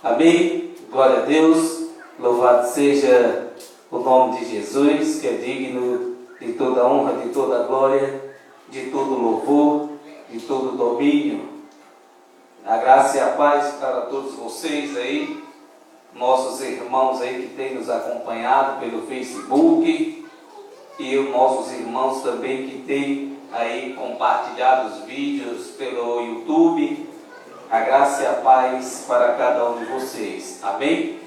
Amém? Glória a Deus, louvado seja o nome de Jesus, que é digno de toda honra, de toda glória, de todo louvor, de todo domínio. A graça e a paz para todos vocês aí, nossos irmãos aí que têm nos acompanhado pelo Facebook e os nossos irmãos também que têm aí compartilhado os vídeos pelo YouTube. A graça e a paz para cada um de vocês. Amém?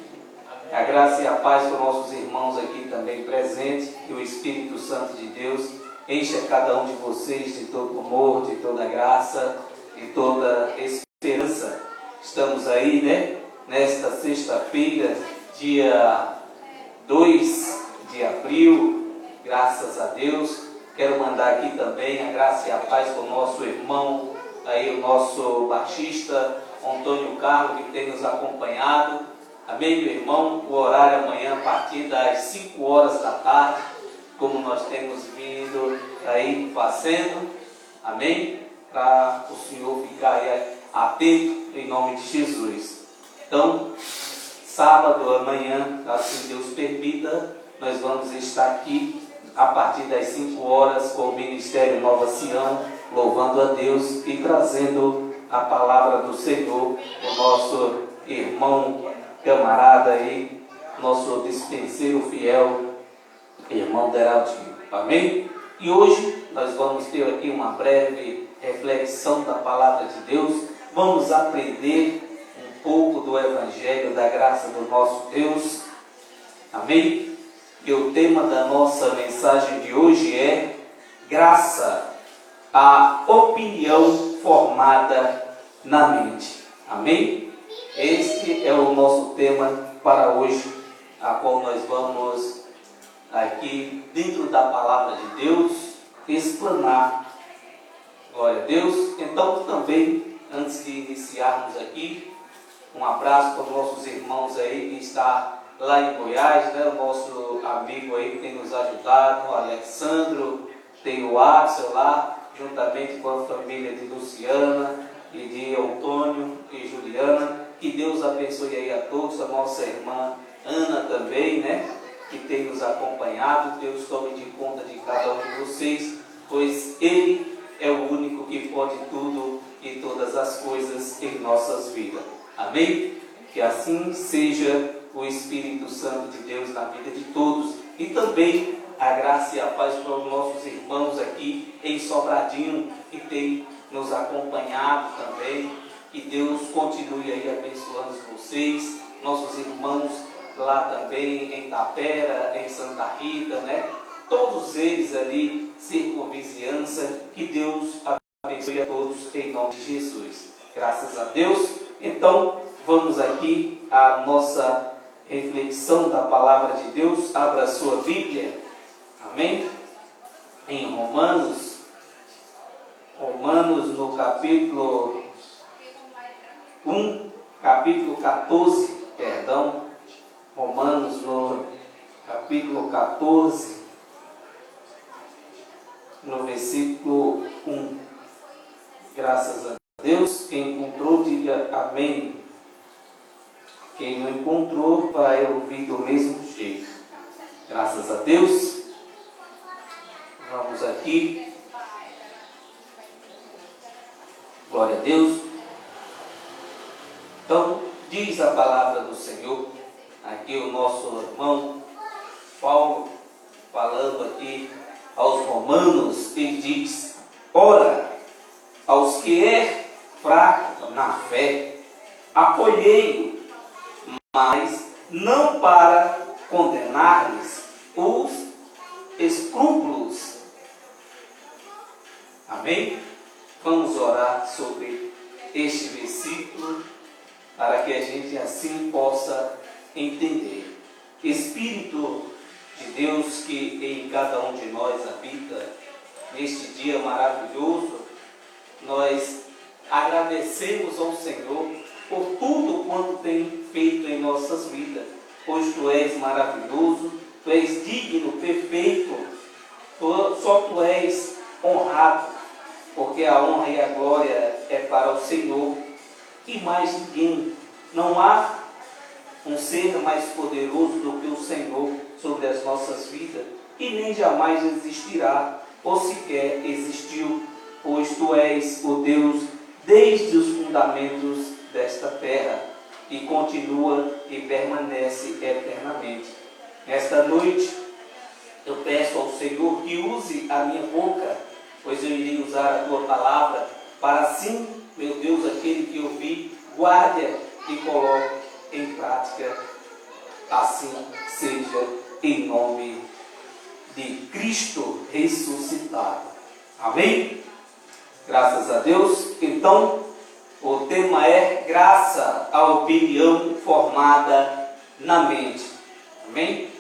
A graça e a paz para nossos irmãos aqui também presentes. Que o Espírito Santo de Deus encha cada um de vocês de todo amor, de toda graça, de toda esperança. Estamos aí, né? Nesta sexta-feira, dia 2 de abril. Graças a Deus. Quero mandar aqui também a graça e a paz para o nosso irmão, aí o nosso baixista Antônio Carlos, que tem nos acompanhado. Amém, meu irmão? O horário amanhã a partir das 5 horas da tarde, como nós temos vindo aí fazendo. Amém? Para o Senhor ficar aí atento em nome de Jesus. Então, sábado amanhã, assim Deus permita, nós vamos estar aqui a partir das 5 horas com o Ministério Nova Sião, louvando a Deus e trazendo a palavra do Senhor, o nosso irmão, camarada aí, nosso dispenseiro fiel, irmão Deraldinho. Amém? E hoje nós vamos ter aqui uma breve reflexão da palavra de Deus. Vamos aprender um pouco do Evangelho da graça do nosso Deus. Amém? E o tema da nossa mensagem de hoje é graça, a opinião formada na mente. Amém? Este é o nosso tema para hoje, a qual nós vamos aqui dentro da palavra de Deus explanar. Glória a Deus. Então também, antes de iniciarmos aqui, um abraço para os nossos irmãos aí que está lá em Goiás, né? O nosso amigo aí que tem nos ajudado, o Alexandro, tem o Axel lá, juntamente com a família de Luciana e de Antônio e Juliana. Que Deus abençoe aí a todos, a nossa irmã Ana também, né? Que tem nos acompanhado. Deus tome de conta de cada um de vocês, pois Ele é o único que pode tudo e todas as coisas em nossas vidas. Amém? Que assim seja o Espírito Santo de Deus na vida de todos. E também a graça e a paz para os nossos irmãos aqui em Sobradinho, que tem nos acompanhado também. Que Deus continue aí abençoando vocês, nossos irmãos lá também em Tapera, em Santa Rita, né? Todos eles ali, circunvizinhança. Que Deus abençoe a todos em nome de Jesus. Graças a Deus. Então, vamos aqui à nossa reflexão da palavra de Deus. Abra a sua Bíblia. Amém? Em Romanos no capítulo 14, perdão. Romanos no capítulo 14, no versículo 1. Graças a Deus. Quem encontrou, diga amém. Quem não encontrou, vai ouvir do mesmo jeito. Graças a Deus. Vamos aqui. Glória a Deus. Então, diz a palavra do Senhor. Aqui o nosso irmão Paulo, falando aqui aos romanos, ele diz: ora, aos que é fraco na fé, apoiei-o, mas não para condenar-lhes os escrúpulos. Amém? Vamos orar sobre este versículo para que a gente assim possa entender. Espírito de Deus que em cada um de nós habita, neste dia maravilhoso, nós agradecemos ao Senhor por tudo quanto tem feito em nossas vidas, pois Tu és maravilhoso, Tu és digno, perfeito, só Tu és honrado, porque a honra e a glória é para o Senhor e mais ninguém. Não há um ser mais poderoso do que o Senhor sobre as nossas vidas, e nem jamais existirá, ou sequer existiu, pois Tu és o Deus desde os fundamentos desta terra, e continua e permanece eternamente. Nesta noite, eu peço ao Senhor que use a minha boca, pois eu irei usar a Tua palavra, para assim, meu Deus, aquele que ouvir, guarde e coloque em prática. Assim seja, em nome de Cristo ressuscitado. Amém? Graças a Deus. Então, o tema é graça à opinião formada na mente. Amém?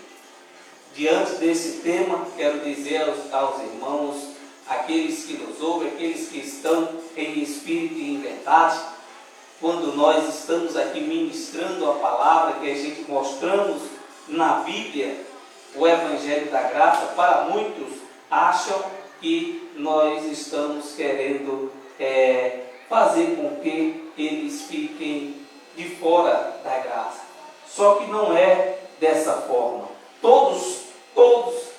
Diante desse tema, quero dizer aos irmãos, aqueles que nos ouvem, aqueles que estão em espírito e em verdade, quando nós estamos aqui ministrando a palavra, que a gente mostramos na Bíblia, o Evangelho da Graça, para muitos acham que nós estamos querendo fazer com que eles fiquem de fora da graça. Só que não é dessa forma. Todos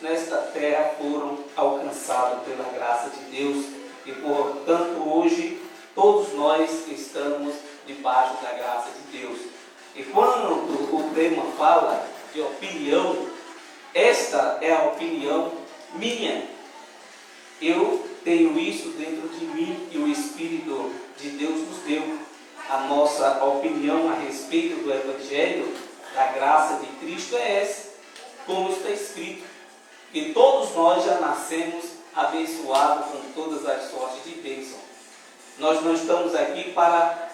nesta terra foram alcançados pela graça de Deus e, portanto, hoje todos nós estamos debaixo da graça de Deus. E quando o tema fala de opinião, esta é a opinião minha. Eu tenho isso dentro de mim que o Espírito de Deus nos deu. A nossa opinião a respeito do Evangelho, da graça de Cristo é essa, como está escrito, que todos nós já nascemos abençoados com todas as sortes de bênção. Nós não estamos aqui para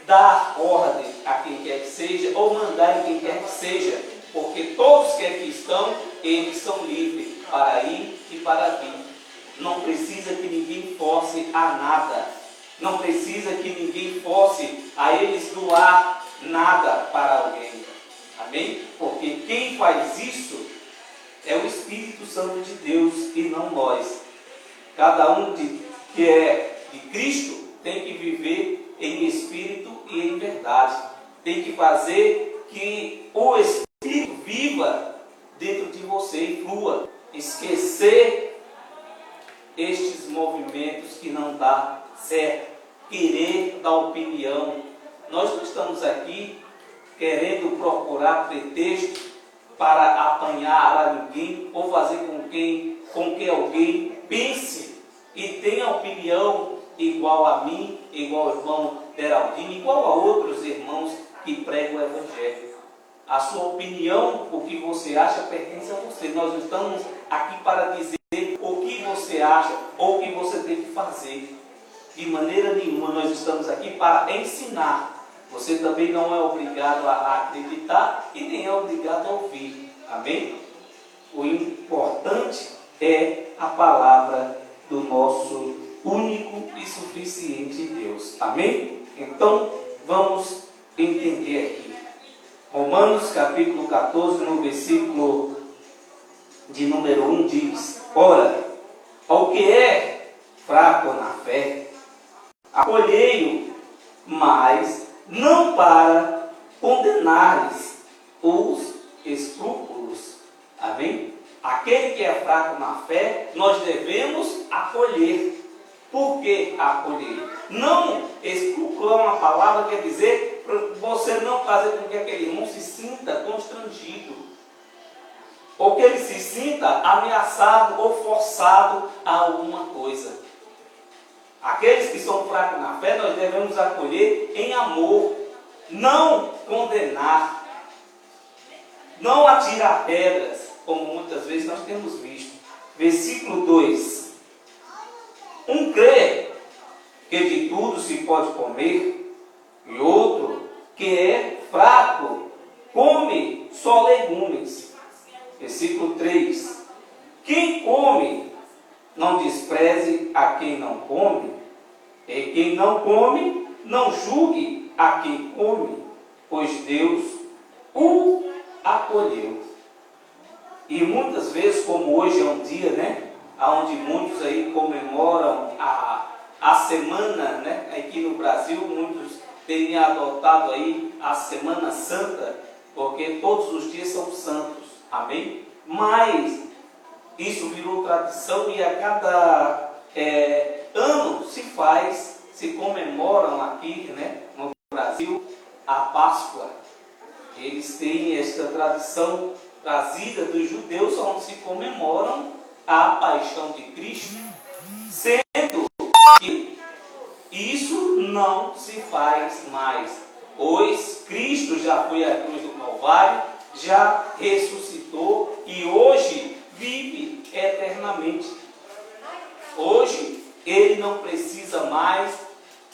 dar ordem a quem quer que seja, ou mandar em quem quer que seja, porque todos que aqui estão, eles são livres para ir e para vir. Não precisa que ninguém force a nada. Não precisa que ninguém force a eles doar nada para alguém. Amém? Porque quem faz isso é o Espírito Santo de Deus e não nós. Cada um que é de Cristo tem que viver em espírito e em verdade. Tem que fazer que o Espírito viva dentro de você e flua. Esquecer estes movimentos que não dá certo. Querer dar opinião. Nós não estamos aqui querendo procurar pretexto para apanhar a ninguém ou fazer com que alguém pense e tenha opinião igual a mim, igual ao irmão Deraldino, igual a outros irmãos que pregam o Evangelho. A sua opinião, o que você acha, pertence a você. Nós não estamos aqui para dizer o que você acha ou o que você tem que fazer. De maneira nenhuma, nós estamos aqui para ensinar. Você também não é obrigado a acreditar e nem é obrigado a ouvir. Amém? O importante é a palavra do nosso único e suficiente Deus. Amém? Então, vamos entender aqui. Romanos capítulo 14, no versículo de número 1 diz: ora, ao que é fraco na fé, acolhei-o, mas não para condenar-lhes os escrúpulos. Amém? Aquele que é fraco na fé, nós devemos acolher. Por que acolher? Não, escrúpulo é uma palavra que quer dizer você não fazer com que aquele irmão se sinta constrangido, ou que ele se sinta ameaçado ou forçado a alguma coisa. Aqueles que são fracos na fé, nós devemos acolher em amor, não condenar, não atirar pedras, como muitas vezes nós temos visto. Versículo 2: um crê que de tudo se pode comer, e outro que é fraco come só legumes. Versículo 3: quem come, não despreze a quem não come, e quem não come, não julgue a quem come, pois Deus o acolheu. E muitas vezes, como hoje é um dia, onde muitos aí comemoram a semana, aqui no Brasil, muitos tenha adotado aí a Semana Santa, porque todos os dias são santos, amém? Mas isso virou tradição e a cada ano se comemoram aqui, né, no Brasil, a Páscoa. Eles têm esta tradição trazida dos judeus, onde se comemoram a paixão de Cristo, sendo que isso não se faz mais, pois Cristo já foi à cruz do Calvário, já ressuscitou e hoje vive eternamente. Hoje ele não precisa mais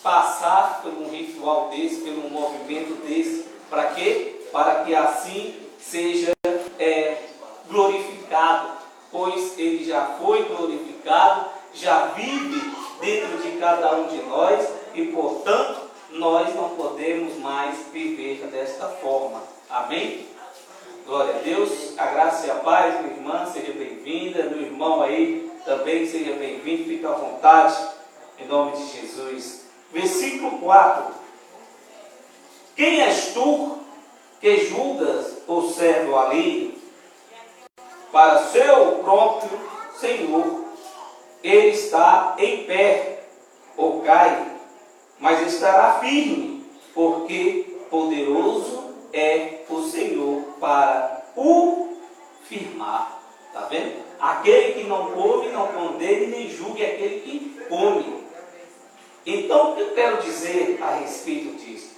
passar por um ritual desse, por um movimento desse. Para quê? Para que assim seja glorificado, pois ele já foi glorificado, já vive dentro de cada um de nós e, portanto, nós não podemos mais viver desta forma. Amém? Glória a Deus, a graça e a paz, minha irmã, seja bem-vinda, meu irmão aí também seja bem-vindo, fique à vontade, em nome de Jesus. Versículo 4: quem és tu que julgas o servo alheio? Para seu próprio Senhor ele está em pé ou cai, mas estará firme, porque poderoso é o Senhor para o firmar. Está vendo? Aquele que não come, não condene, nem julgue aquele que come. Então, o que eu quero dizer a respeito disso?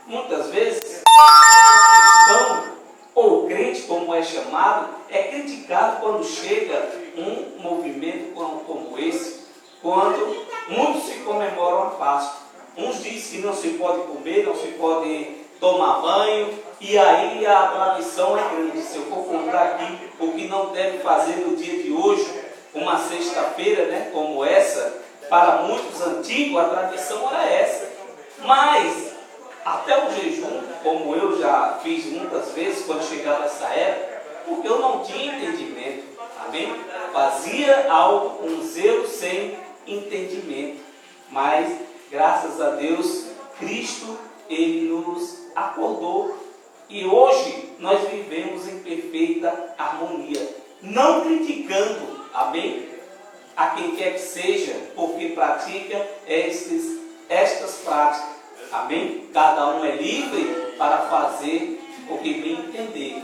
Muitas vezes, o cristão, ou crente, como é chamado, é criticado quando chega um movimento como esse, quando muitos se comemoram a Páscoa. Uns dizem que não se pode comer, não se pode tomar banho, e aí a tradição é grande. Se eu for contar aqui o que não deve fazer no dia de hoje, uma sexta-feira, né, como essa, para muitos antigos a tradição era essa. Mas até o jejum, como eu já fiz muitas vezes quando chegava essa época, porque eu não tinha entendimento, amém? Fazia algo com zelo sem entendimento, mas graças a Deus, Cristo, Ele nos acordou e hoje nós vivemos em perfeita harmonia, não criticando, amém? A quem quer que seja, porque pratica estas práticas, amém? Cada um é livre para fazer o que bem entender.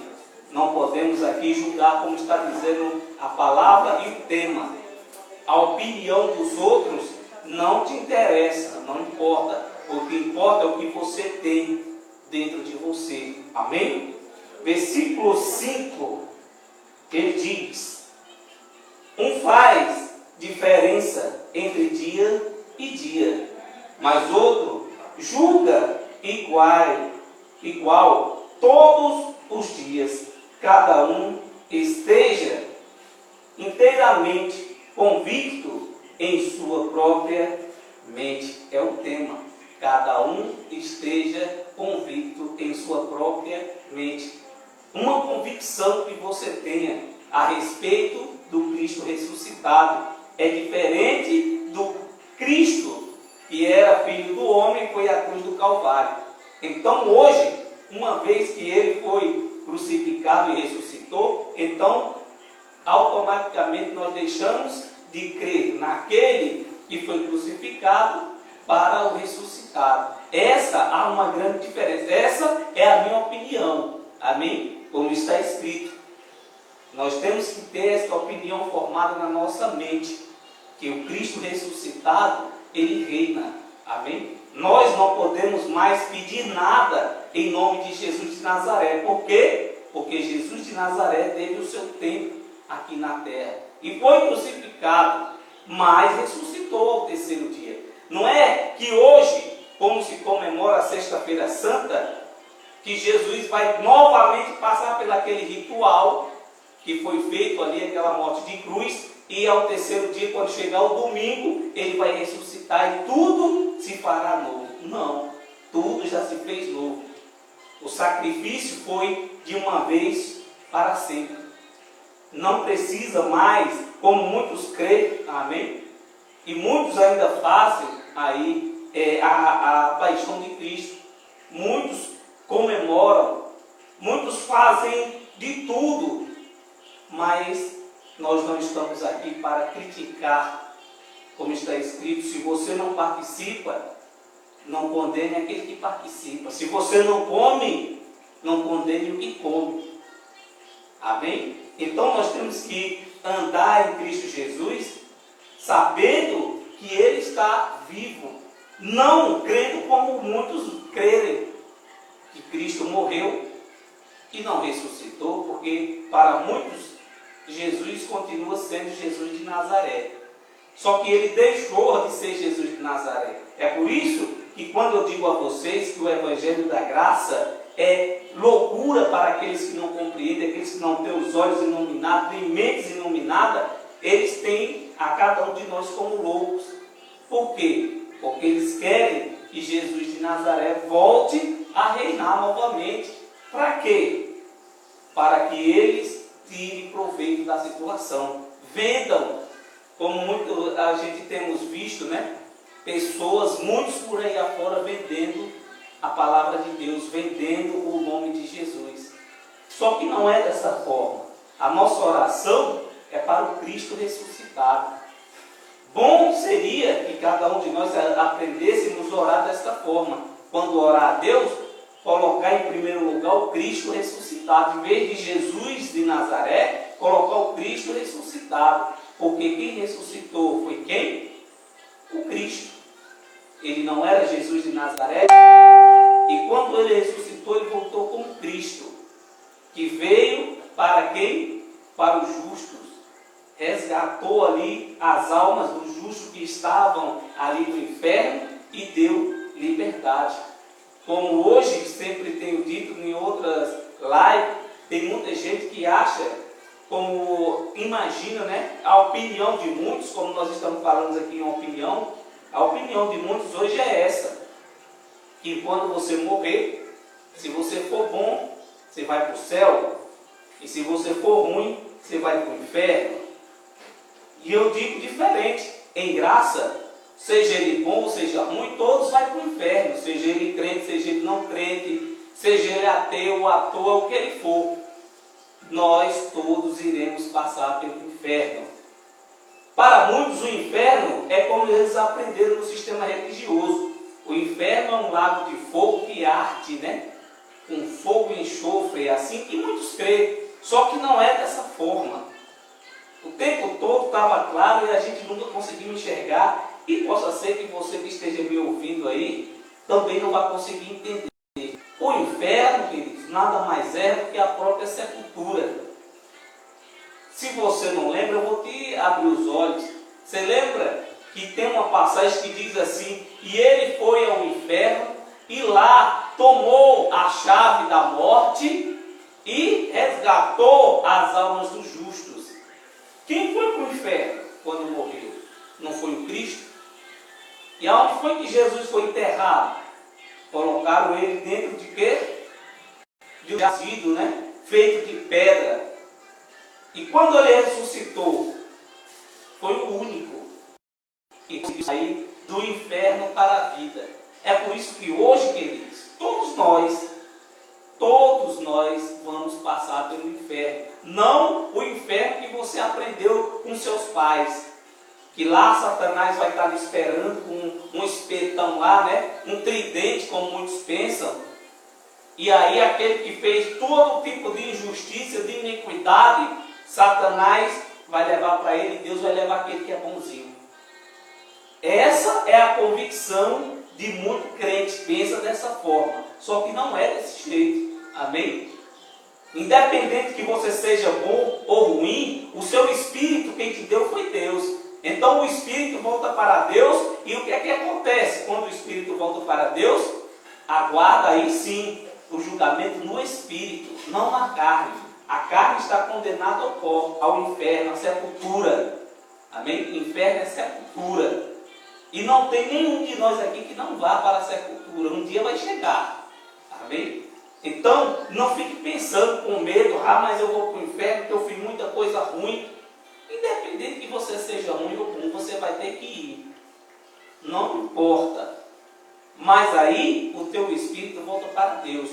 Não podemos aqui julgar, como está dizendo a palavra e o tema. A opinião dos outros não te interessa, não importa. O que importa é o que você tem dentro de você. Amém? Versículo 5, ele diz: um faz diferença entre dia e dia, mas outro julga igual todos os dias. Cada um esteja inteiramente convicto em sua própria mente. É o tema. Cada um esteja convicto em sua própria mente. Uma convicção que você tenha a respeito do Cristo ressuscitado é diferente do Cristo que era filho do homem e foi à cruz do Calvário. Então hoje, uma vez que ele foi crucificado e ressuscitou, então automaticamente nós deixamos de crer naquele que foi crucificado para o ressuscitado. Essa há uma grande diferença. Essa é a minha opinião. Amém? Como está escrito. Nós temos que ter essa opinião formada na nossa mente, que o Cristo ressuscitado, ele reina. Amém? Nós não podemos mais pedir nada em nome de Jesus de Nazaré. Por quê? Porque Jesus de Nazaré teve o seu tempo aqui na terra e foi crucificado, mas ressuscitou ao terceiro dia. Não é que hoje, como se comemora a Sexta-feira Santa, que Jesus vai novamente passar por aquele ritual que foi feito ali, aquela morte de cruz, e ao terceiro dia, quando chegar o domingo, ele vai ressuscitar e tudo se fará novo. Não, tudo já se fez novo. O sacrifício foi de uma vez para sempre. Não precisa mais, como muitos creem, amém? E muitos ainda fazem aí a paixão de Cristo. Muitos comemoram, muitos fazem de tudo, mas nós não estamos aqui para criticar, como está escrito: se você não participa, não condene aquele que participa. Se você não come, não condene o que come. Amém? Então nós temos que andar em Cristo Jesus, sabendo que Ele está vivo, não crendo como muitos creem, que Cristo morreu e não ressuscitou, porque para muitos Jesus continua sendo Jesus de Nazaré. Só que Ele deixou de ser Jesus de Nazaré. É por isso que quando eu digo a vocês que o Evangelho da Graça é loucura para aqueles que não compreendem, aqueles que não têm os olhos iluminados, nem mentes iluminadas, eles têm a cada um de nós como loucos. Por quê? Porque eles querem que Jesus de Nazaré volte a reinar novamente. Para quê? Para que eles tirem proveito da situação. Vendam, como muito a gente temos visto, né? Pessoas, muitos por aí afora, vendendo a palavra de Deus, vendendo o nome de Jesus. Só que não é dessa forma. A nossa oração é para o Cristo ressuscitado. Bom seria que cada um de nós aprendêssemos a orar desta forma. Quando orar a Deus, colocar em primeiro lugar o Cristo ressuscitado. Em vez de Jesus de Nazaré, colocar o Cristo ressuscitado. Porque quem ressuscitou foi quem? O Cristo. Ele não era Jesus de Nazaré. E quando ele ressuscitou, ele voltou como Cristo, que veio para quem? Para os justos. Resgatou ali as almas dos justos que estavam ali no inferno e deu liberdade. Como hoje sempre tenho dito em outras lives, tem muita gente que acha, como imagina, né? A opinião de muitos, como nós estamos falando aqui em opinião, a opinião de muitos hoje é essa: que quando você morrer, se você for bom, você vai para o céu, e se você for ruim, você vai para o inferno. E eu digo diferente: em graça, seja ele bom ou seja ruim, todos vão para o inferno, seja ele crente, seja ele não crente, seja ele ateu, à toa, o que ele for, nós todos iremos passar pelo inferno. Para muitos, o inferno é como eles aprenderam no sistema religioso. O inferno é um lago de fogo que arde, né? Com fogo e enxofre, é assim que muitos creem. Só que não é dessa forma. O tempo todo estava claro e a gente nunca conseguiu enxergar. E possa ser que você que esteja me ouvindo aí também não vai conseguir entender. O inferno, queridos, nada mais é do que a própria sepultura. Se você não lembra, eu vou te abrir os olhos. Você lembra que tem uma passagem que diz assim: e ele foi ao inferno e lá tomou a chave da morte e resgatou as almas dos justos. Quem foi para o inferno quando morreu? Não foi o Cristo? E aonde foi que Jesus foi enterrado? Colocaram ele dentro de quê? De um jazido, né? Feito de pedra. E quando ele ressuscitou, foi o único que saiu do inferno para a vida. É por isso que hoje, queridos, todos nós vamos passar pelo inferno. Não o inferno que você aprendeu com seus pais, que lá Satanás vai estar esperando com um espetão lá, né? Um tridente, como muitos pensam. E aí aquele que fez todo tipo de injustiça, de iniquidade, Satanás vai levar para ele, e Deus vai levar aquele que é bonzinho. Essa é a convicção de muito crente, pensa dessa forma. Só que não é desse jeito. Amém? Independente que você seja bom ou ruim, o seu espírito, quem te deu foi Deus. Então o espírito volta para Deus. E o que é que acontece quando o espírito volta para Deus? Aguarda aí sim o julgamento no espírito, não na carne. A carne está condenada ao pó, ao inferno, à sepultura. Amém? Inferno é sepultura. E não tem nenhum de nós aqui que não vá para a sepultura. Um dia vai chegar. Amém? Então, não fique pensando com medo: ah, mas eu vou para o inferno porque eu fiz muita coisa ruim. Independente que você seja ruim ou bom, você vai ter que ir. Não importa. mas aí o teu espírito volta para Deus.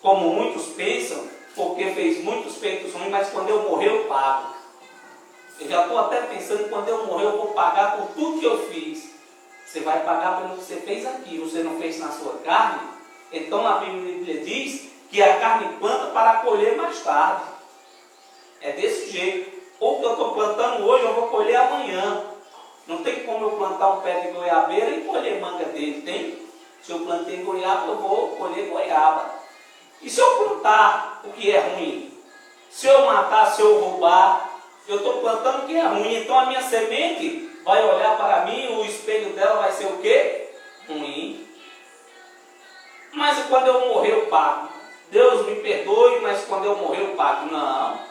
Como muitos pensam, porque fez muitos feitos ruins, mas quando eu morrer eu pago. Eu já estou até pensando que quando eu morrer eu vou pagar por tudo que eu fiz. Você vai pagar pelo que você fez aqui, você não fez na sua carne. Então a Bíblia diz que a carne planta para colher mais tarde. É desse jeito. Ou que eu estou plantando hoje, eu vou colher amanhã. Não tem como eu plantar um pé de goiabeira e colher manga dele, tem? Se eu plantei goiaba, eu vou colher goiaba. E se eu plantar o que é ruim? Se eu matar, se eu roubar, eu estou plantando o que é ruim. Então a minha semente vai olhar para mim, o espelho dela vai ser o quê? Ruim. Mas quando eu morrer eu pago. Deus me perdoe, mas quando eu morrer eu pago. Não.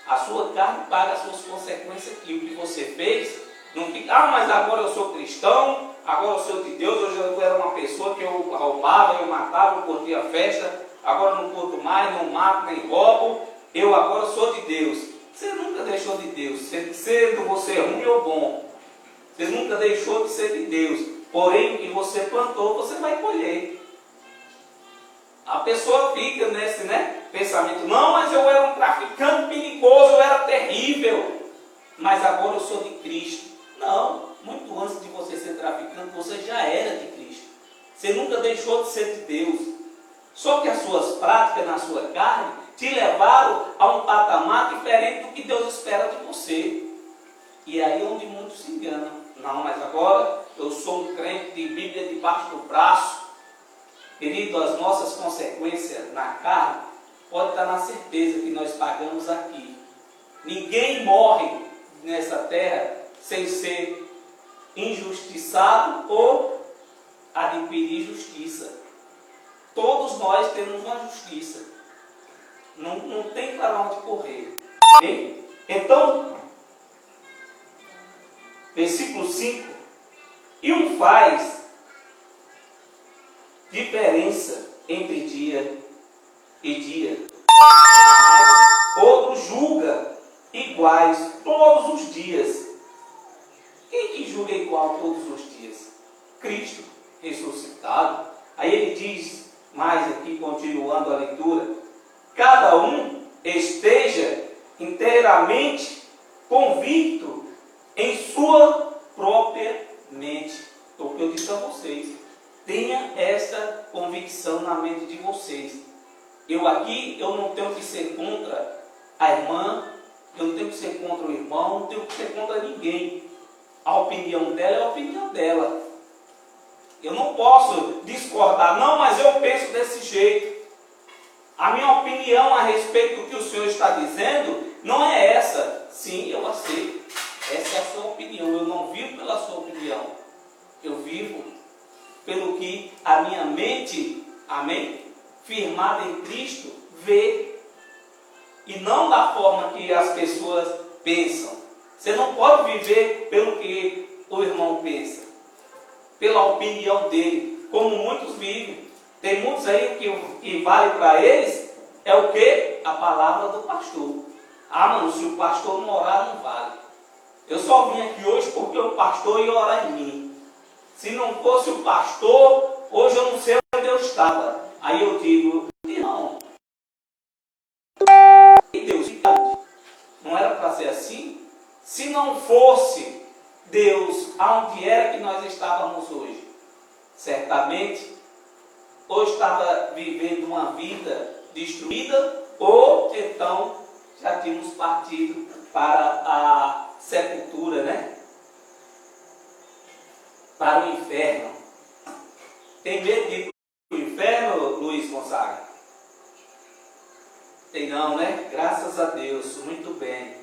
A sua carne paga as suas consequências aqui. O que você fez, não fica, mas agora eu sou cristão, agora eu sou de Deus, hoje eu era uma pessoa que eu roubava, eu matava, eu curtia a festa, agora não curto mais, não mato, nem roubo, eu agora sou de Deus. Você nunca deixou de Deus, sendo você ruim ou bom. Você nunca deixou de ser de Deus. Porém, o que você plantou, você vai colher. A pessoa fica nesse pensamento, não, mas eu era um traficante perigoso, eu era terrível, mas agora eu sou de Cristo. Não, muito antes de você ser traficante, você já era de Cristo. Você nunca deixou de ser de Deus. Só que as suas práticas na sua carne te levaram a um patamar diferente do que Deus espera de você. E aí é onde muitos se enganam. Não, mas agora eu sou um crente de Bíblia debaixo do braço. Querido, as nossas consequências na carne, pode estar na certeza que nós pagamos aqui. Ninguém morre nessa terra sem ser injustiçado ou adquirir justiça. Todos nós temos uma justiça. Não tem para onde correr. Bem? Então, versículo 5. E um faz diferença entre dia e dia, mas outro julga iguais todos os dias. Quem que julga igual todos os dias? Cristo ressuscitado. Aí ele diz mais aqui, continuando a leitura, cada um esteja inteiramente convicto em sua própria mente. O que eu disse a vocês, tenha esta convicção na mente de vocês. Eu não tenho que ser contra a irmã, eu não tenho que ser contra o irmão, não tenho que ser contra ninguém. A opinião dela é a opinião dela. Eu não posso discordar, não, mas eu penso desse jeito. A minha opinião a respeito do que o Senhor está dizendo não é essa. Sim, eu aceito. Essa é a sua opinião. Eu não vivo pela sua opinião. Eu vivo pelo que a minha mente, amém, firmada em Cristo, vê. E não da forma que as pessoas pensam. Você não pode viver pelo que o irmão pensa, pela opinião dele, como muitos vivem. Tem muitos aí que vale para eles é o que? A palavra do pastor. Ah, mano, se o pastor não orar, não vale. Eu só vim aqui hoje porque o pastor ia orar em mim. Se não fosse o pastor, hoje eu não sei onde eu estava. Aí eu digo, não. E Deus, não era para ser assim? Se não fosse Deus, aonde era que nós estávamos hoje? Certamente, ou estava vivendo uma vida destruída, ou então já tínhamos partido para a sepultura, para o inferno. Tem medo de ir para o inferno, Luiz Gonzaga? Tem não, né? Graças a Deus, muito bem.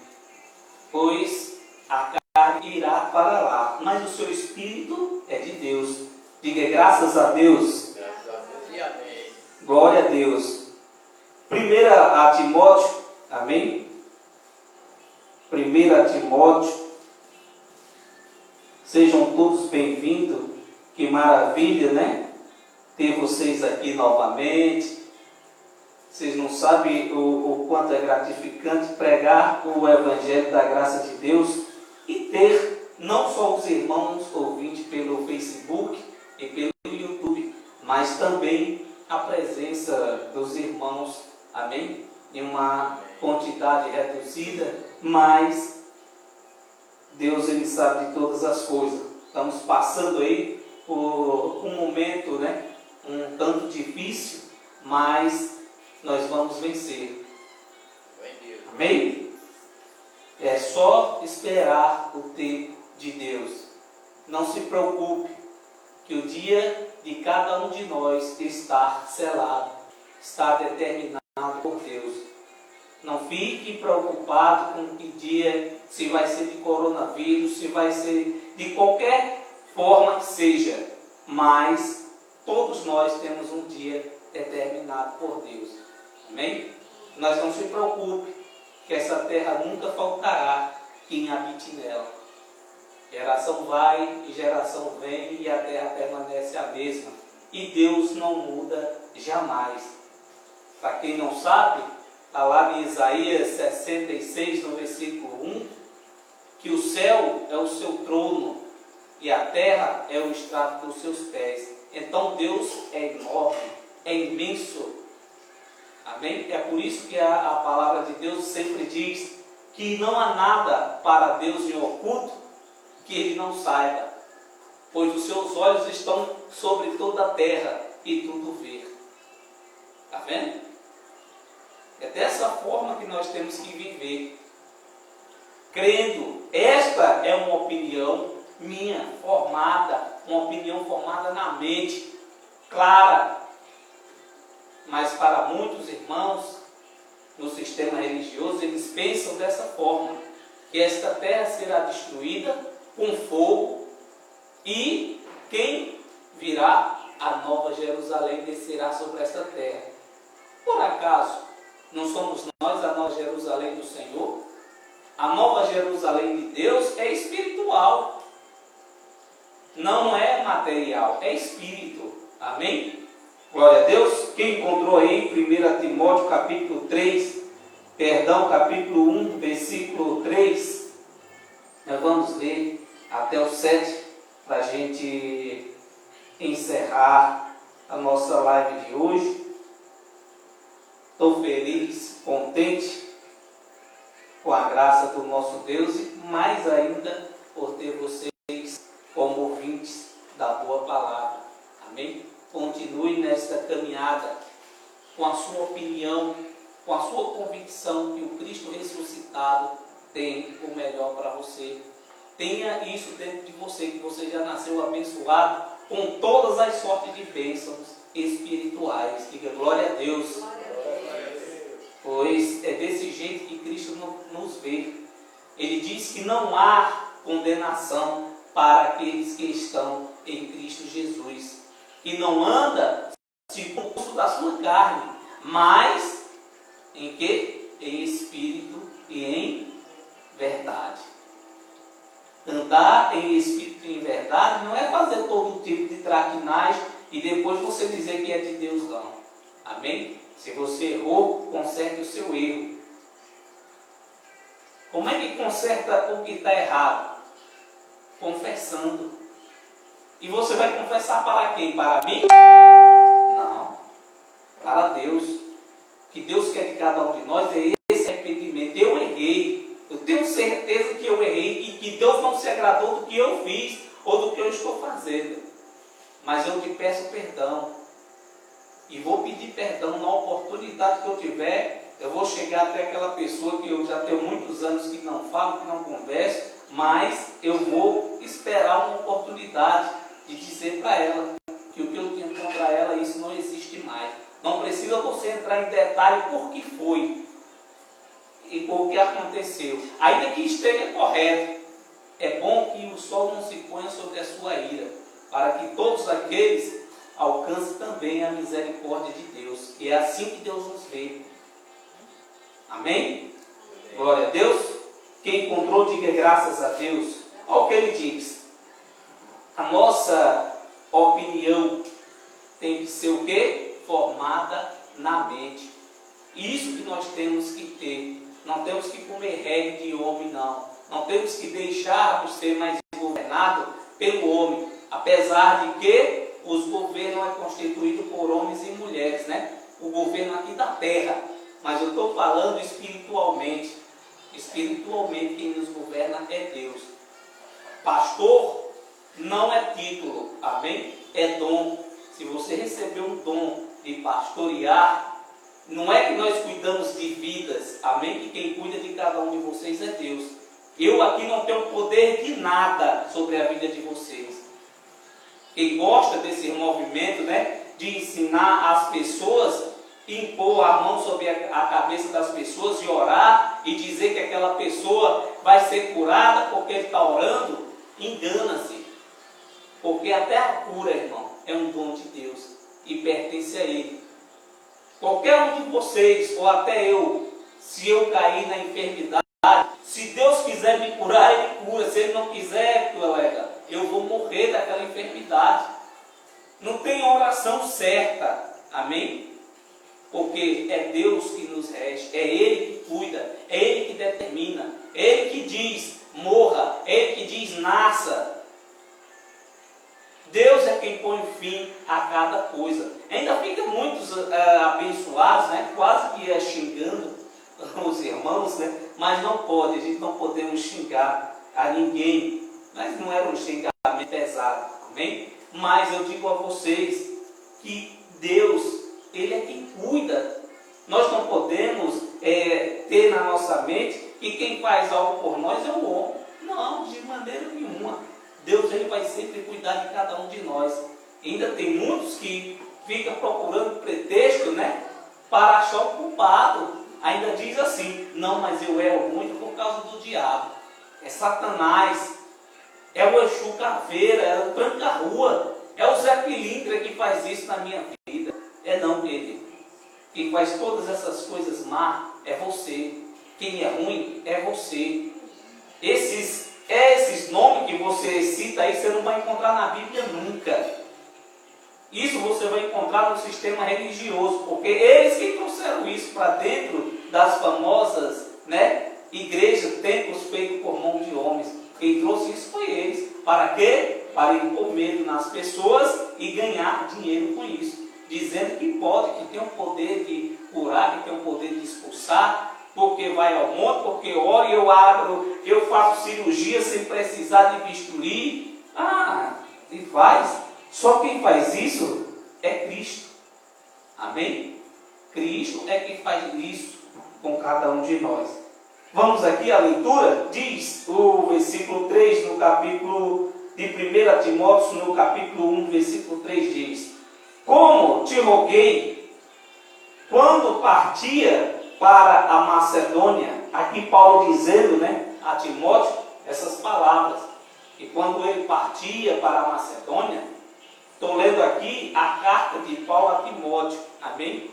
Pois a carne irá para lá, mas o seu espírito é de Deus. Diga graças a Deus. Graças a Deus e amém. Glória a Deus. 1 a Timóteo, amém? 1 a Timóteo. Sejam todos bem-vindos. Que maravilha, ter vocês aqui novamente. Vocês não sabem o quanto é gratificante pregar o Evangelho da graça de Deus e ter não só os irmãos ouvintes pelo Facebook e pelo mas também a presença dos irmãos, amém? Em uma quantidade reduzida, mas Deus, Ele sabe de todas as coisas. Estamos passando aí por um momento, né, um tanto difícil, mas nós vamos vencer. Amém? É só esperar o tempo de Deus. Não se preocupe, que o dia de cada um de nós está selado, está determinado por Deus. Não fique preocupado com que dia, se vai ser de coronavírus, se vai ser de qualquer forma que seja, mas todos nós temos um dia determinado por Deus. Amém? Mas não se preocupe, que essa terra nunca faltará quem habite nela. Geração vai e geração vem e a terra permanece a mesma. E Deus não muda jamais. Para quem não sabe, está lá em Isaías 66, no versículo 1, que o céu é o seu trono e a terra é o estrado dos seus pés. Então Deus é enorme, é imenso. Amém? É por isso que a palavra de Deus sempre diz que não há nada para Deus em oculto que Ele não saiba, pois os seus olhos estão sobre toda a terra e tudo vê. Está vendo? É dessa forma que nós temos que viver, crendo. Esta é uma opinião minha, uma opinião formada na mente, clara. Mas para muitos irmãos, no sistema religioso, eles pensam dessa forma, que esta terra será destruída com fogo e quem virá? A nova Jerusalém descerá sobre esta terra. Por acaso, não somos nós a nova Jerusalém do Senhor? A nova Jerusalém de Deus é espiritual, não é material, é espírito. Amém? Glória a Deus. Quem encontrou aí 1 Timóteo capítulo 1, versículo 3, nós vamos ler até o 7, para a gente encerrar a nossa live de hoje. Estou feliz, contente com a graça do nosso Deus e mais ainda por ter vocês como ouvintes da boa palavra. Amém? Continue nesta caminhada com a sua opinião, com a sua convicção que o Cristo ressuscitado tem o melhor para você. Tenha isso dentro de você, que você já nasceu abençoado com todas as sortes de bênçãos espirituais. Diga glória a Deus. Pois é desse jeito que Cristo nos vê. Ele diz que não há condenação para aqueles que estão em Cristo Jesus, que não anda segundo o curso da sua carne, mas em que? Em espírito e em verdade. Andar em espírito e em verdade não é fazer todo tipo de traquinagem e depois você dizer que é de Deus, não. Amém? Se você errou, conserte o seu erro. Como é que conserta o que está errado? Confessando. E você vai confessar para quem? Para mim? Não. Para Deus. O que Deus quer de cada um de nós é esse arrependimento. Eu errei. Eu tenho certeza que eu errei e que Deus não se agradou do que eu fiz ou do que eu estou fazendo. Mas eu te peço perdão. E vou pedir perdão na oportunidade que eu tiver. Eu vou chegar até aquela pessoa que eu já tenho muitos anos que não falo, que não converso, mas eu vou esperar uma oportunidade de dizer para ela que o que eu tinha contra ela, isso não existe mais. Não precisa você entrar em detalhe por que foi e por que aconteceu. Ainda que esteja correto, é bom que o sol não se ponha sobre a sua ira, para que todos aqueles alcancem também a misericórdia de Deus. E é assim que Deus nos vê. Amém? Glória a Deus. Quem encontrou, diga graças a Deus. Olha o que ele diz. A nossa opinião tem que ser o quê? Formada na mente. Isso que nós temos que ter. Não temos que comer regra de homem, não. Não temos que deixarmos ser mais governado pelo homem. Apesar de que os governos é constituído por homens e mulheres, né? O governo aqui da terra. Mas eu estou falando espiritualmente. Espiritualmente quem nos governa é Deus. Pastor não é título, amém? É dom. Se você receber um dom de pastorear, não é que nós cuidamos de vidas, amém? Que quem cuida de cada um de vocês é Deus. Eu aqui não tenho poder de nada sobre a vida de vocês. Quem gosta desse movimento, né, de ensinar as pessoas, impor a mão sobre a cabeça das pessoas e orar e dizer que aquela pessoa vai ser curada porque ele está orando, engana-se. Porque até a cura, irmão, é um dom de Deus e pertence a Ele. Qualquer um de vocês, ou até eu, se eu cair na enfermidade, se Deus quiser me curar, Ele cura. Se Ele não quiser, colega, eu vou morrer daquela enfermidade. Não tem oração certa, amém? Porque é Deus que nos rege, é Ele que cuida, é Ele que determina, é Ele que diz morra, é Ele que diz nasça. Deus é quem põe fim a cada coisa. Ainda fica muitos abençoados, né? Quase que xingando os irmãos, né? Mas não pode, a gente não podemos xingar a ninguém. Mas não era um xingamento pesado, amém? Mas eu digo a vocês que Deus, Ele é quem cuida. Nós não podemos ter na nossa mente que quem faz algo por nós é o homem. Não, de maneira nenhuma. Deus, Ele vai sempre cuidar de cada um de nós. Ainda tem muitos que ficam procurando pretexto, né, para achar o culpado. Ainda diz assim, não, mas eu erro muito por causa do diabo. É Satanás, é o Exu Caveira, é o Tranca-Rua, é o Zé Pilintra que faz isso na minha vida. É não, querido. Quem faz todas essas coisas má é você. Quem é ruim é você. Esses nomes que você cita aí, você não vai encontrar na Bíblia nunca. Isso você vai encontrar no sistema religioso, porque eles que trouxeram isso para dentro das famosas, né, igrejas, templos feitos por mão de homens. Quem trouxe isso foi eles. Para quê? Para impor medo nas pessoas e ganhar dinheiro com isso. Dizendo que pode, que tem o poder de curar, que tem o poder de expulsar, porque vai ao monte, porque oro, eu abro, eu faço cirurgia sem precisar de bisturi. E faz. Só quem faz isso é Cristo. Amém? Cristo é quem faz isso com cada um de nós. Vamos aqui à leitura. Diz o versículo 3 no capítulo de 1 Timóteo, no capítulo 1, versículo 3 diz: como te roguei quando partia para a Macedônia. Aqui Paulo dizendo, né, a Timóteo essas palavras. E quando ele partia para a Macedônia, estou lendo aqui a carta de Paulo a Timóteo, amém?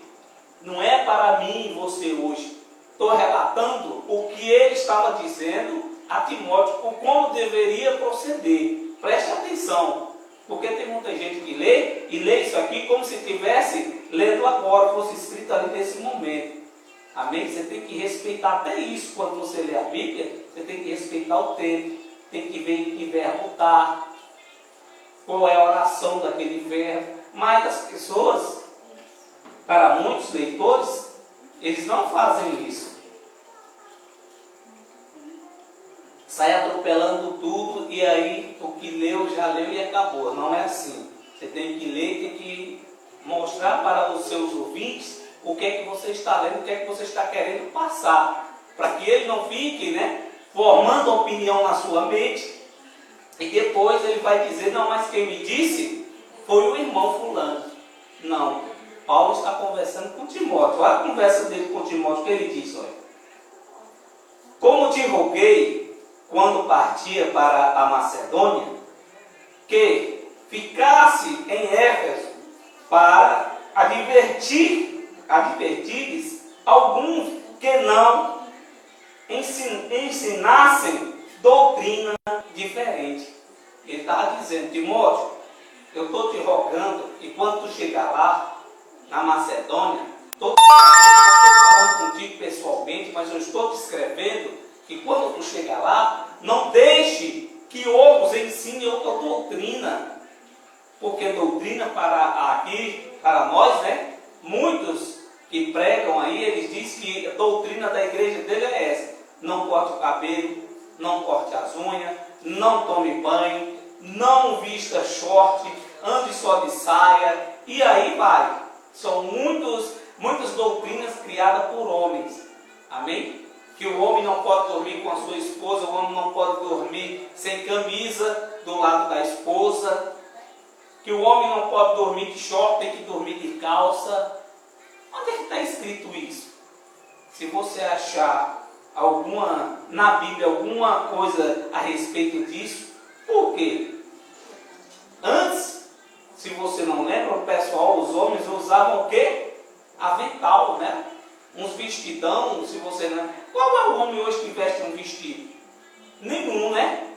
Não é para mim e você hoje. Estou relatando o que ele estava dizendo a Timóteo, por como deveria proceder. Preste atenção, porque tem muita gente que lê e lê isso aqui como se estivesse lendo agora, fosse escrito ali nesse momento. Amém? Você tem que respeitar até isso quando você lê a Bíblia. Você tem que respeitar o tempo, tem que ver em que verbo está, qual é a oração daquele verbo. Mas as pessoas, para muitos leitores, eles não fazem isso. Sai atropelando tudo e aí o que leu, já leu e acabou. Não é assim. Você tem que ler, tem que mostrar para os seus ouvintes o que é que você está lendo, o que é que você está querendo passar. Para que ele não fique, né, formando opinião na sua mente e depois ele vai dizer, não, mas quem me disse foi o irmão fulano. Não. Paulo está conversando com Timóteo. Olha a conversa dele com Timóteo, que ele diz, olha: como te roguei quando partia para a Macedônia, que ficasse em Éfeso para advertires alguns que não ensinassem doutrina diferente. Ele estava dizendo, Timóteo, eu estou te rogando, e quando tu chegar lá, na Macedônia, não estou falando contigo pessoalmente, mas eu estou te escrevendo, que quando tu chegar lá, não deixe que outros ensinem outra doutrina, porque doutrina pregam aí, eles dizem que a doutrina da igreja dele é essa: não corte o cabelo, não corte as unhas, não tome banho, não vista short, ande só de saia, e aí vai. São muitas doutrinas criadas por homens. Amém? Que o homem não pode dormir com a sua esposa, o homem não pode dormir sem camisa do lado da esposa, que o homem não pode dormir de short, tem que dormir de calça. Onde é que está escrito isso? Se você achar na Bíblia alguma coisa a respeito disso, por quê? Antes, se você não lembra, o pessoal, os homens usavam o quê? Avental, né? Uns vestidão, se você não... Qual é o homem hoje que veste um vestido? Nenhum, né?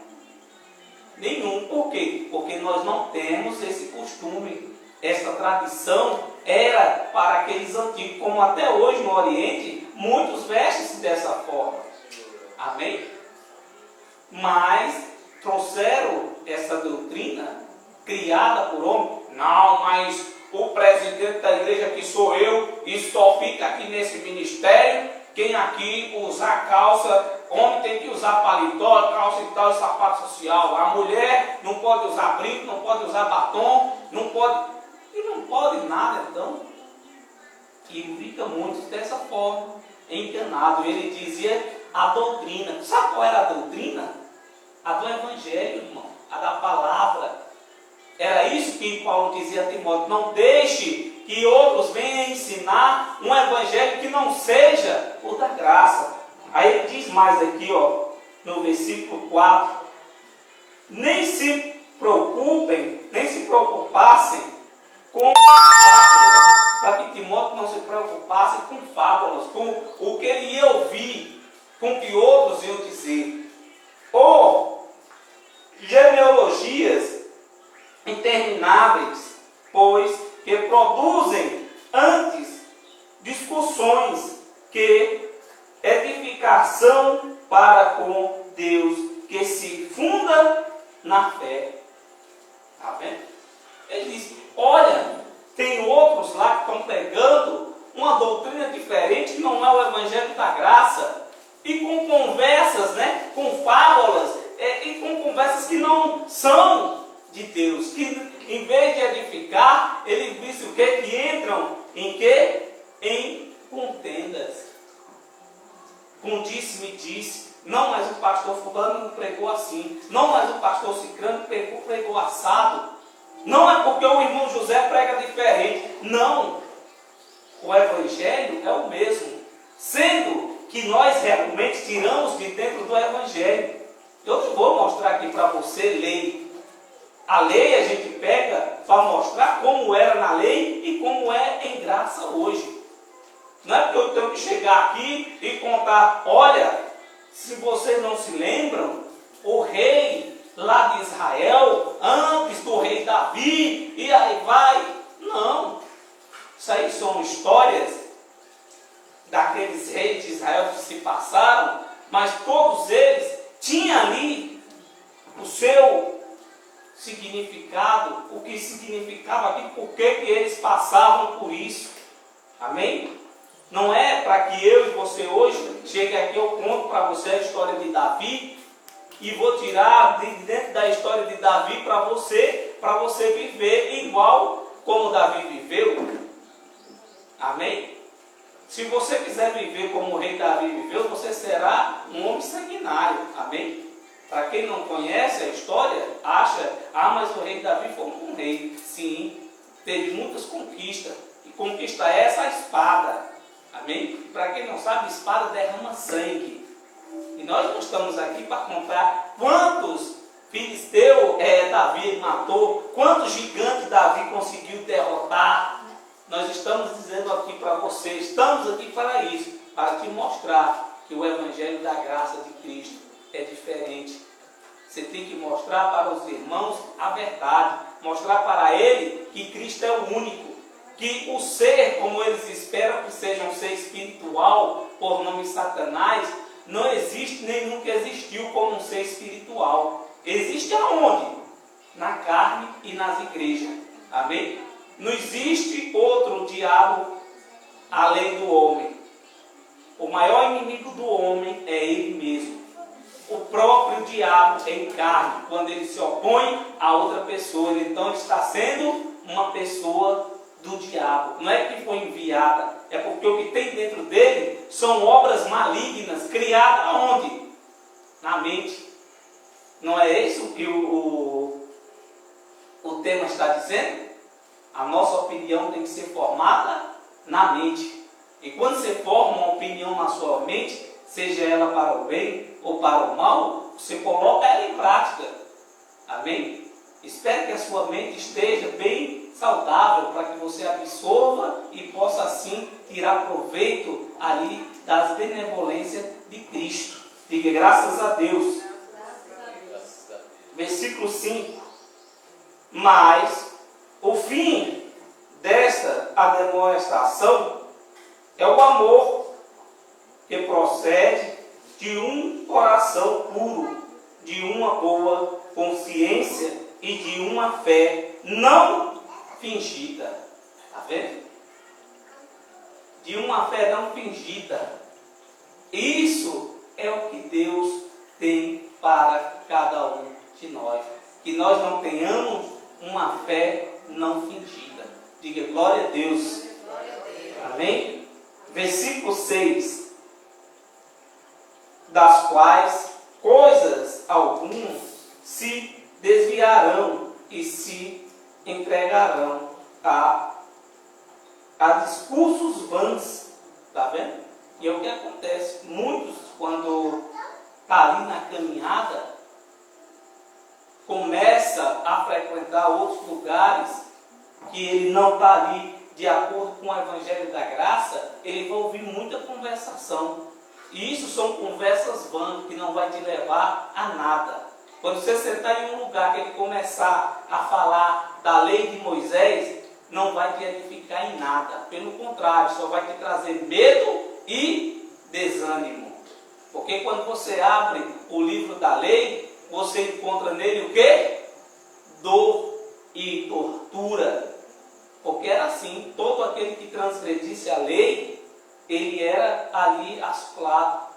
Nenhum. Por quê? Porque nós não temos esse costume. Essa tradição era para aqueles antigos, como até hoje no Oriente, muitos vestem-se dessa forma. Amém? Mas trouxeram essa doutrina criada por homem. Não, mas o presidente da igreja que sou eu e só fica aqui nesse ministério. Quem aqui usar calça, homem tem que usar paletó, calça e tal, sapato social. A mulher não pode usar brinco, não pode usar batom, não pode... E não pode nada, então. E fica muito dessa forma, enganado. Ele dizia a doutrina. Sabe qual era a doutrina? A do Evangelho, irmão. A da palavra. Era isso que Paulo dizia a Timóteo: não deixe que outros venham ensinar um evangelho que não seja o da graça. Aí ele diz mais aqui, ó, no versículo 4: nem se preocupem, nem se preocupassem com fábulas, para que Timóteo não se preocupasse com fábulas, com o que ele ia ouvir, com o que outros iam dizer, ou genealogias intermináveis, pois que produzem antes discussões que edificação para com Deus, que se funda na fé. Está vendo? Ele diz: olha, tem outros lá que estão pregando uma doutrina diferente, que não é o evangelho da graça, e com conversas, né, com fábulas, e com conversas que não são de Deus, que em vez de edificar, ele disse o quê? Que entram em quê? Em contendas. Com disse-me-disse. Não, mas o pastor fulano não pregou assim. Não, mas o pastor ciclano pregou assado. Não é porque o irmão José prega diferente. Não. O evangelho é o mesmo. Sendo que nós realmente tiramos de dentro do evangelho. Eu vou mostrar aqui para você, lei. A lei a gente pega para mostrar como era na lei e como é em graça hoje. Não é porque eu tenho que chegar aqui e contar: olha, se vocês não se lembram, o rei lá de Israel, antes do rei Davi, e aí vai. Não. Isso aí são histórias daqueles reis de Israel que se passaram, mas todos eles tinham ali o seu significado, o que significava aqui, por que eles passavam por isso. Amém? Não é para que eu e você hoje chegue aqui, eu conto para você a história de Davi e vou tirar de dentro da história de Davi para você viver igual como Davi viveu. Amém? Se você quiser viver como o rei Davi viveu, você será um homem sanguinário. Amém? Para quem não conhece a história, acha: ah, mas o rei Davi foi um rei. Sim, teve muitas conquistas. E conquista essa, a espada. Amém? Para quem não sabe, espada derrama sangue. E nós não estamos aqui para contar quantos filisteus Davi matou, quantos gigantes Davi conseguiu derrotar. Nós estamos dizendo aqui para você, estamos aqui para isso, para te mostrar que o evangelho da graça de Cristo é diferente. Você tem que mostrar para os irmãos a verdade, mostrar para ele que Cristo é o único, que o ser, como eles esperam que seja um ser espiritual, por nome Satanás, não existe nem nunca existiu como um ser espiritual. Existe aonde? Na carne e nas igrejas. Amém? Não existe outro diabo a lei do homem. O maior inimigo do homem é ele mesmo. O próprio diabo em carne, quando ele se opõe a outra pessoa, ele então está sendo uma pessoa do diabo. Não é que foi enviada, é porque o que tem dentro dele são obras malignas, criadas aonde? Na mente. Não é isso que o tema está dizendo? A nossa opinião tem que ser formada na mente. E quando você forma uma opinião na sua mente, seja ela para o bem ou para o mal, você coloca ela em prática. Amém? Espero que a sua mente esteja bem saudável para que você absorva e possa assim tirar proveito ali das benevolências de Cristo. Diga graças a Deus. Versículo 5. Mas o fim desta ademoestação é o amor que procede de um coração puro, de uma boa consciência e de uma fé não fingida. Está vendo? De uma fé não fingida. Isso é o que Deus tem para cada um de nós. Que nós não tenhamos uma fé não fingida. Diga glória a Deus. Amém? Versículo 6. Das quais coisas algumas se desviarão e se entregarão a discursos vãos. Está vendo? E é o que acontece. Muitos, quando está ali na caminhada, começa a frequentar outros lugares que ele não está ali de acordo com o Evangelho da Graça, ele vai ouvir muita conversação. E isso são conversas vãs que não vai te levar a nada. Quando você sentar em um lugar que ele começar a falar da lei de Moisés, não vai te edificar em nada. Pelo contrário, só vai te trazer medo e desânimo. Porque quando você abre o livro da lei, você encontra nele o quê? Dor e tortura. Porque era assim, todo aquele que transgredisse a lei, ele era ali assolado.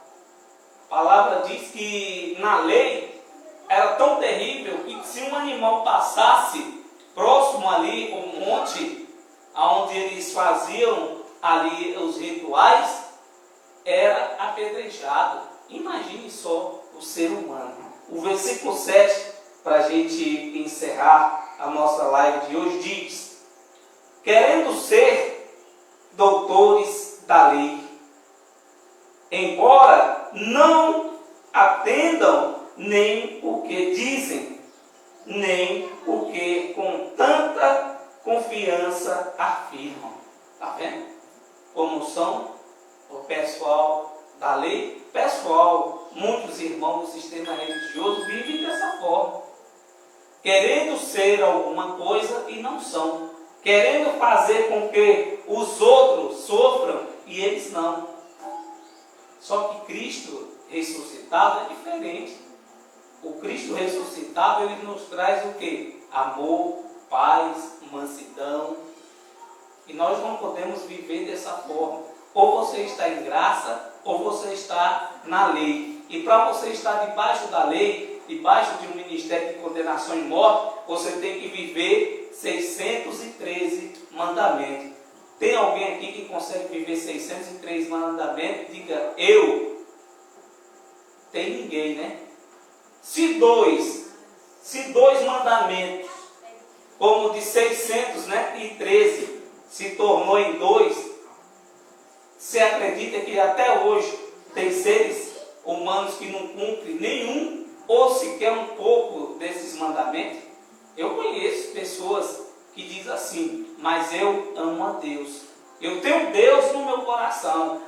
A palavra diz que na lei era tão terrível que se um animal passasse próximo ali ao monte, onde eles faziam ali os rituais, era apedrejado. Imagine só o ser humano. O versículo 7, para a gente encerrar a nossa live de hoje, diz: querendo ser doutores da lei, embora não atendam nem o que dizem, nem o que com tanta confiança afirmam. Está vendo? Como são o pessoal da lei? Pessoal, muitos irmãos do sistema religioso vivem dessa forma. Querendo ser alguma coisa e não são. Querendo fazer com que os outros sofram e eles não. Só que Cristo ressuscitado é diferente. O Cristo ressuscitado, ele nos traz o quê? Amor, paz, mansidão. E nós não podemos viver dessa forma. Ou você está em graça, ou você está na lei. E para você estar debaixo da lei, debaixo de um ministério de condenação e morte, você tem que viver 613 mandamentos. Tem alguém aqui que consegue viver 603 mandamentos? Diga, eu. Tem ninguém, né? Se dois mandamentos, como de 613, se tornou em 2, você acredita que até hoje tem seres humanos que não cumprem nenhum ou sequer um pouco desses mandamentos? Eu conheço pessoas que dizem assim: mas eu amo a Deus, eu tenho Deus no meu coração,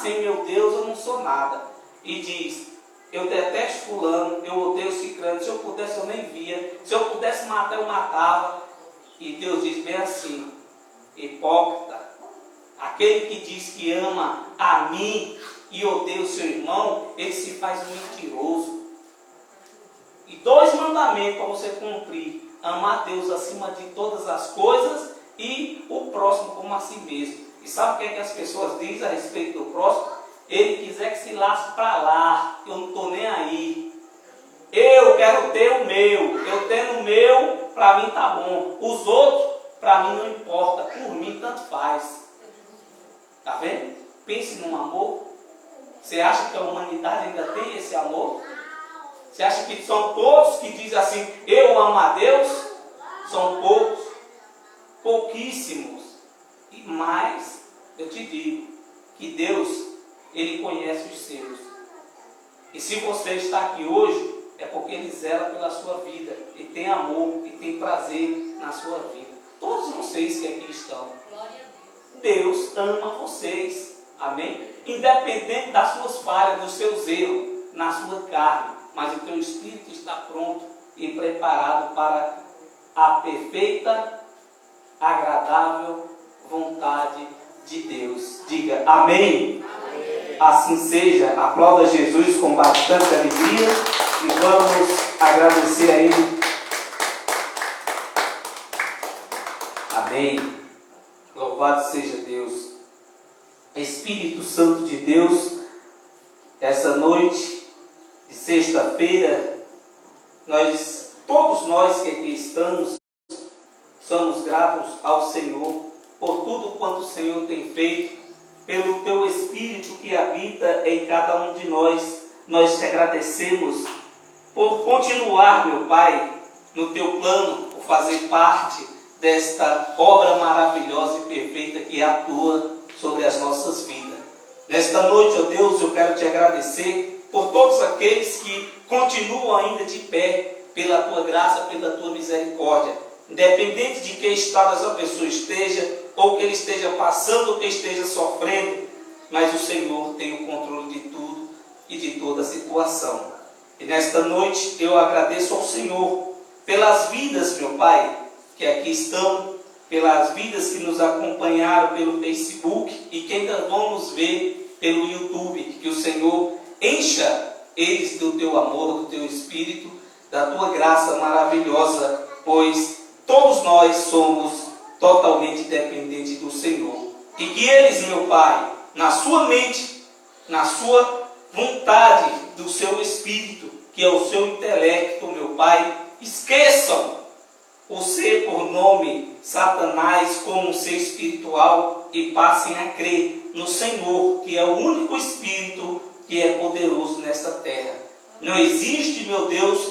sem meu Deus eu não sou nada. E diz: eu detesto fulano, eu odeio ciclano, se eu pudesse eu nem via, se eu pudesse matar eu matava. E Deus diz bem assim: hipócrita, aquele que diz que ama a mim e odeia o seu irmão, ele se faz um mentiroso. E 2 mandamentos para você cumprir: amar a Deus acima de todas as coisas e o próximo como a si mesmo. E sabe o que é que as pessoas dizem a respeito do próximo? Ele quiser que se lasque para lá, eu não estou nem aí. Eu quero ter o meu, eu tendo o meu, para mim tá bom. Os outros, para mim não importa, por mim tanto faz. Tá vendo? Pense num amor. Você acha que a humanidade ainda tem esse amor? Você acha que são todos que dizem assim, eu amo a Deus? São poucos, pouquíssimos. Mas eu te digo que Deus, Ele conhece os seus. E se você está aqui hoje, é porque Ele zela pela sua vida. E tem amor, e tem prazer na sua vida. Todos vocês que aqui estão. Deus ama vocês. Amém? Independente das suas falhas, dos seus erros, na sua carne. Mas o teu espírito está pronto e preparado para a perfeita, agradável vontade de Deus. Diga amém. Amém. Assim seja. Aplauda Jesus com bastante alegria e vamos agradecer a Ele. Amém. Louvado seja Deus. Espírito Santo de Deus, essa noite de sexta-feira, todos nós que aqui estamos, somos gratos ao Senhor por tudo quanto o Senhor tem feito, pelo teu Espírito que habita em cada um de nós. Nós te agradecemos por continuar, meu Pai, no teu plano, por fazer parte desta obra maravilhosa e perfeita que atua sobre as nossas vidas. Nesta noite, ó Deus, eu quero te agradecer por todos aqueles que continuam ainda de pé, pela tua graça, pela tua misericórdia. Independente de que estado essa pessoa esteja, ou que ele esteja passando, ou que esteja sofrendo, mas o Senhor tem o controle de tudo e de toda a situação. E nesta noite eu agradeço ao Senhor pelas vidas, meu Pai, que aqui estão, pelas vidas que nos acompanharam pelo Facebook e que ainda vamos ver pelo YouTube. Que o Senhor encha eles do teu amor, do teu Espírito, da tua graça maravilhosa, pois todos nós somos totalmente dependentes do Senhor. E que eles, meu Pai, na sua mente, na sua vontade, do seu Espírito, que é o seu intelecto, meu Pai, esqueçam o ser por nome Satanás como um ser espiritual e passem a crer no Senhor, que é o único Espírito que é poderoso nesta terra. Não existe, meu Deus,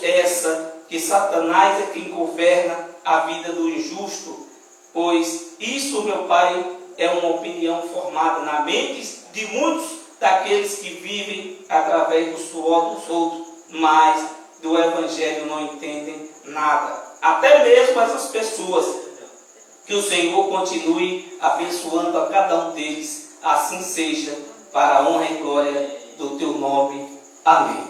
que Satanás é quem governa a vida do injusto, pois isso, meu Pai, é uma opinião formada na mente de muitos daqueles que vivem através do suor dos outros, mas do Evangelho não entendem nada. Até mesmo essas pessoas, que o Senhor continue abençoando a cada um deles, assim seja, para a honra e glória do teu nome. Amém.